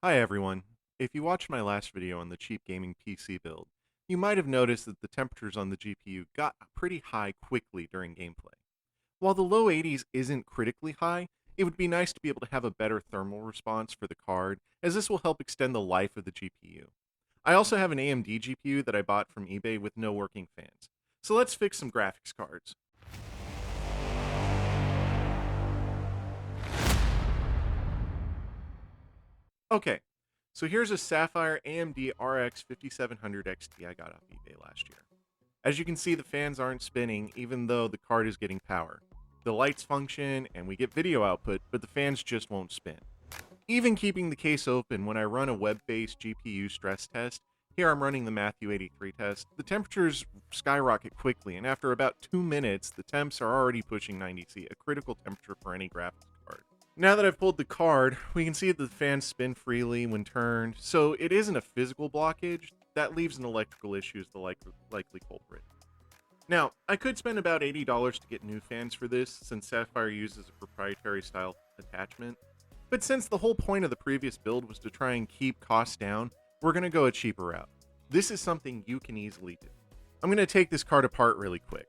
Hi everyone. If you watched my last video on the cheap gaming PC build, you might have noticed that the temperatures on the GPU got pretty high quickly during gameplay. While the low 80s isn't critically high, it would be nice to be able to have a better thermal response for the card, as this will help extend the life of the GPU. I also have an AMD GPU that I bought from eBay with no working fans. So let's fix some graphics cards. Okay, so here's a Sapphire AMD RX 5700 XT I got off eBay last year. As you can see, the fans aren't spinning even though the card is getting power. The lights function and we get video output, but the fans just won't spin. Even keeping the case open when I run a web-based GPU stress test, here I'm running the Matthew 83 test, the temperatures skyrocket quickly, and after about 2 minutes, the temps are already pushing 90°C, a critical temperature for any graphics card. Now that I've pulled the card, we can see that the fans spin freely when turned, so it isn't a physical blockage. That leaves an electrical issue as the likely culprit. Now, I could spend about $80 to get new fans for this, since Sapphire uses a proprietary style attachment. But since the whole point of the previous build was to try and keep costs down, we're going to go a cheaper route. This is something you can easily do. I'm going to take this card apart really quick.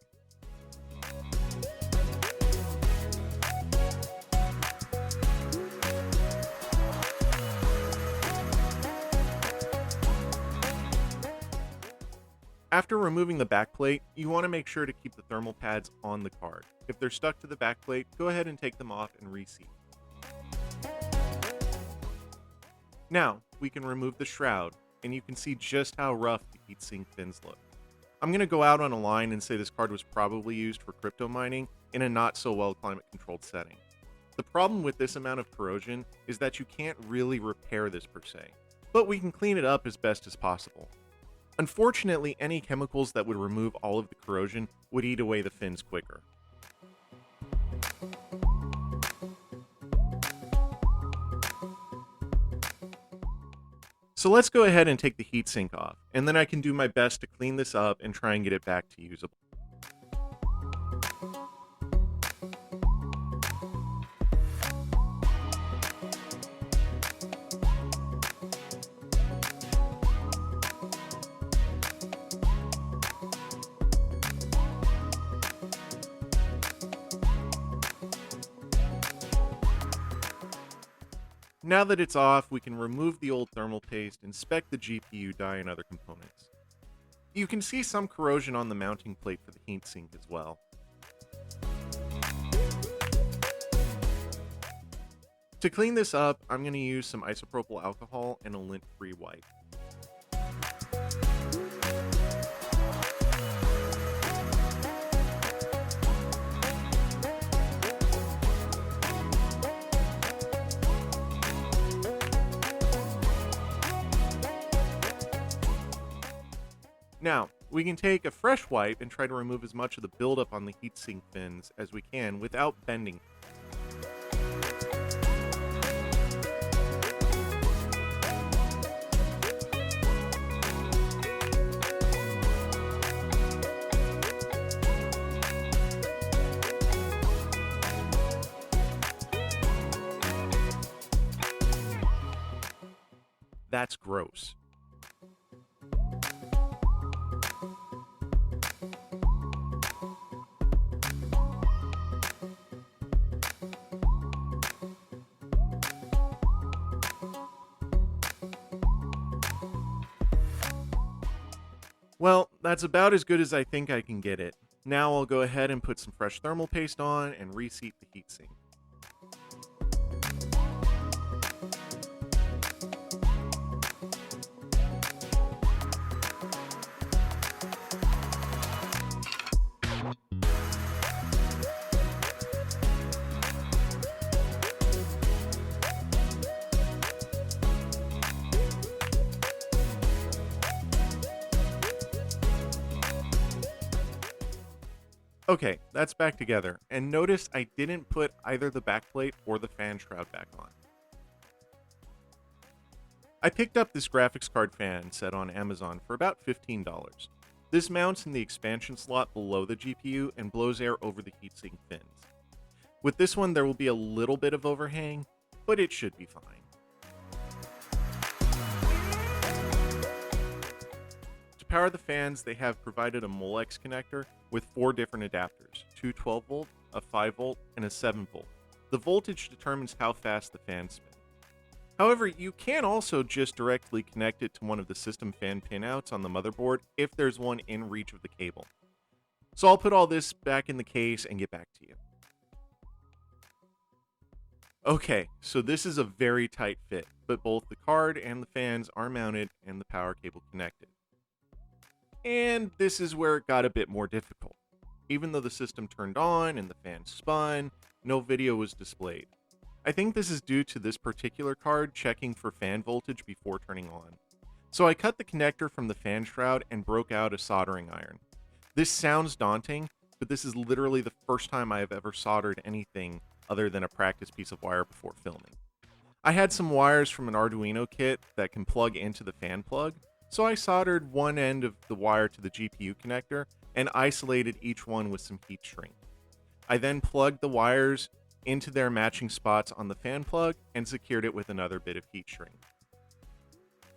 After removing the backplate, you want to make sure to keep the thermal pads on the card. If they're stuck to the backplate, go ahead and take them off and reseat. Now, we can remove the shroud, and you can see just how rough the heatsink fins look. I'm going to go out on a line and say this card was probably used for crypto mining in a not so well climate controlled setting. The problem with this amount of corrosion is that you can't really repair this per se, but we can clean it up as best as possible. Unfortunately, any chemicals that would remove all of the corrosion would eat away the fins quicker. So let's go ahead and take the heatsink off, and then I can do my best to clean this up and try and get it back to usable. Now that it's off, we can remove the old thermal paste, inspect the GPU die and other components. You can see some corrosion on the mounting plate for the heatsink as well. To clean this up, I'm going to use some isopropyl alcohol and a lint-free wipe. Now, we can take a fresh wipe and try to remove as much of the buildup on the heatsink fins as we can without bending. That's gross. Well, that's about as good as I think I can get it. Now I'll go ahead and put some fresh thermal paste on and reseat the heatsink. Okay, that's back together, and notice I didn't put either the backplate or the fan shroud back on. I picked up this graphics card fan set on Amazon for about $15. This mounts in the expansion slot below the GPU and blows air over the heatsink fins. With this one, there will be a little bit of overhang, but it should be fine. power the fans, they have provided a Molex connector with 4 different adapters, 2 12-volt, a 5-volt, and a 7-volt. The voltage determines how fast the fans spin. However, you can also just directly connect it to one of the system fan pinouts on the motherboard if there's one in reach of the cable. So I'll put all this back in the case and get back to you. Okay, so this is a very tight fit, but both the card and the fans are mounted and the power cable connected. And this is where it got a bit more difficult. Even though the system turned on and the fan spun, no video was displayed. I think this is due to this particular card checking for fan voltage before turning on. So I cut the connector from the fan shroud and broke out a soldering iron. This sounds daunting, but this is literally the first time I have ever soldered anything other than a practice piece of wire before filming. I had some wires from an Arduino kit that can plug into the fan plug, so I soldered one end of the wire to the GPU connector and isolated each one with some heat shrink. I then plugged the wires into their matching spots on the fan plug and secured it with another bit of heat shrink.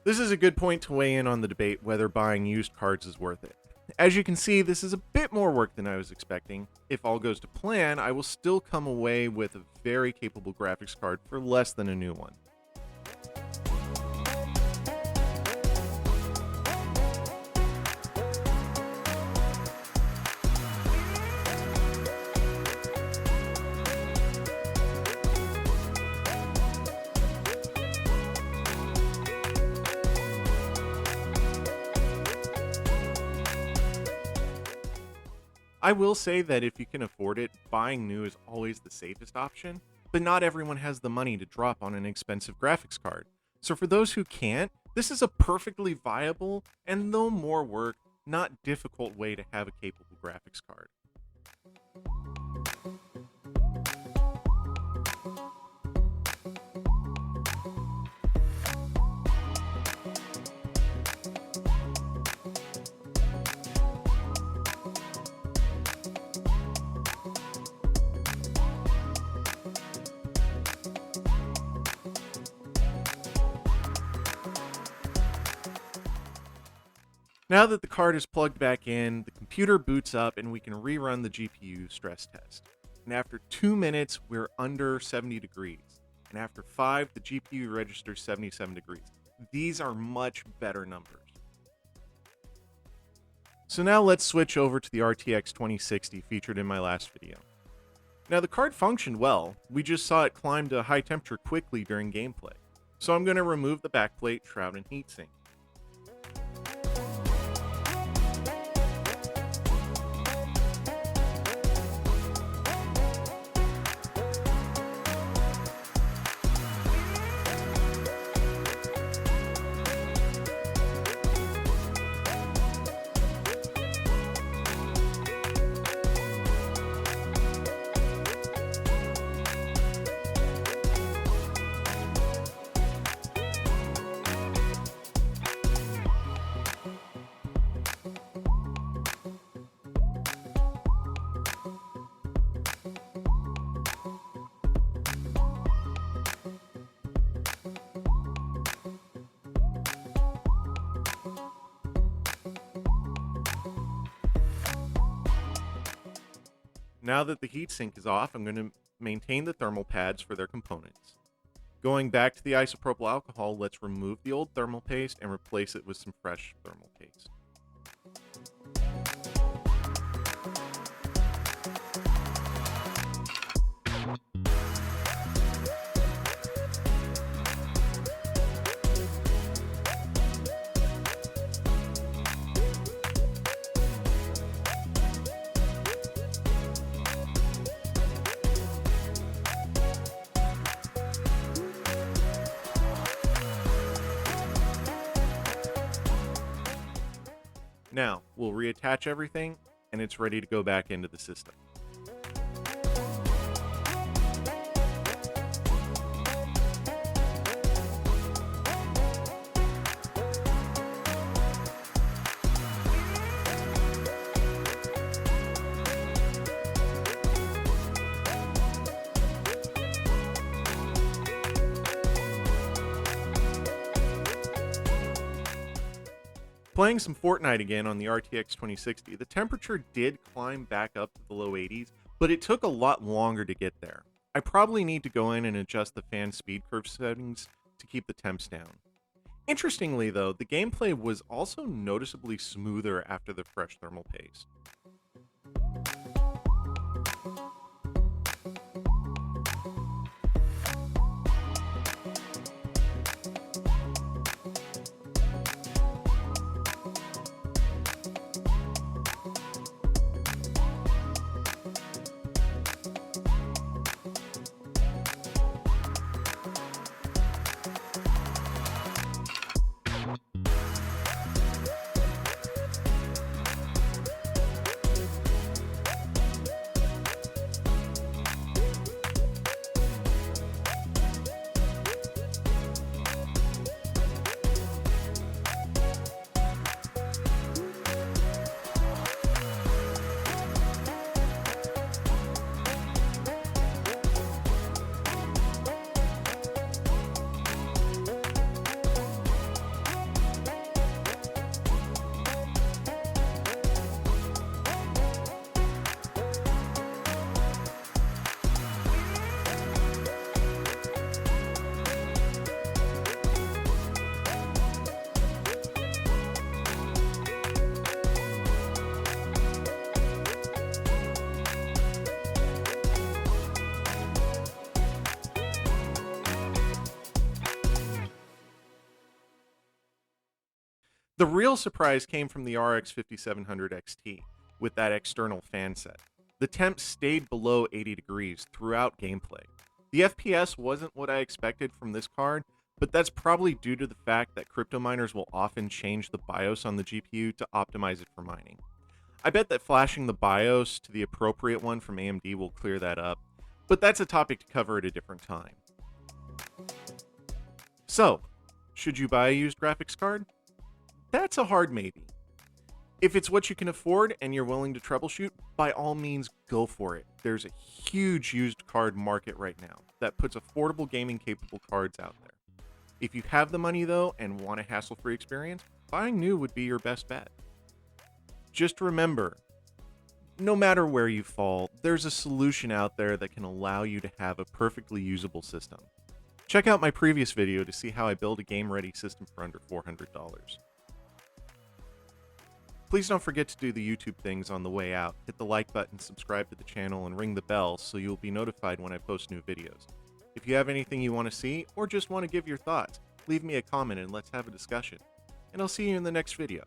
This is a good point to weigh in on the debate whether buying used cards is worth it. As you can see, this is a bit more work than I was expecting. If all goes to plan, I will still come away with a very capable graphics card for less than a new one. I will say that if you can afford it, buying new is always the safest option, but not everyone has the money to drop on an expensive graphics card. So for those who can't, this is a perfectly viable, and though more work, not difficult way to have a capable graphics card. Now that the card is plugged back in, the computer boots up and we can rerun the GPU stress test. And after 2 minutes, we're under 70 degrees. And after 5, the GPU registers 77 degrees. These are much better numbers. So now let's switch over to the RTX 2060 featured in my last video. Now the card functioned well, we just saw it climb to high temperature quickly during gameplay. So I'm going to remove the backplate, shroud, and heatsink. Now that the heatsink is off, I'm going to maintain the thermal pads for their components. Going back to the isopropyl alcohol, let's remove the old thermal paste and replace it with some fresh thermal paste. Now, we'll reattach everything, and it's ready to go back into the system. Playing some Fortnite again on the RTX 2060, the temperature did climb back up to the low 80s, but it took a lot longer to get there. I probably need to go in and adjust the fan speed curve settings to keep the temps down. Interestingly though, the gameplay was also noticeably smoother after the fresh thermal paste. The real surprise came from the RX 5700 XT with that external fan set. The temp stayed below 80 degrees throughout gameplay. The FPS wasn't what I expected from this card, but that's probably due to the fact that crypto miners will often change the BIOS on the GPU to optimize it for mining. I bet that flashing the BIOS to the appropriate one from AMD will clear that up, but that's a topic to cover at a different time. So, should you buy a used graphics card? That's a hard maybe. If it's what you can afford and you're willing to troubleshoot, by all means go for it. There's a huge used card market right now that puts affordable gaming capable cards out there. If you have the money though and want a hassle-free experience, buying new would be your best bet. Just remember, no matter where you fall, there's a solution out there that can allow you to have a perfectly usable system. Check out my previous video to see how I build a game-ready system for under $400. Please don't forget to do the YouTube things on the way out. Hit the like button, subscribe to the channel, and ring the bell so you'll be notified when I post new videos. If you have anything you want to see, or just want to give your thoughts, leave me a comment and let's have a discussion. And I'll see you in the next video.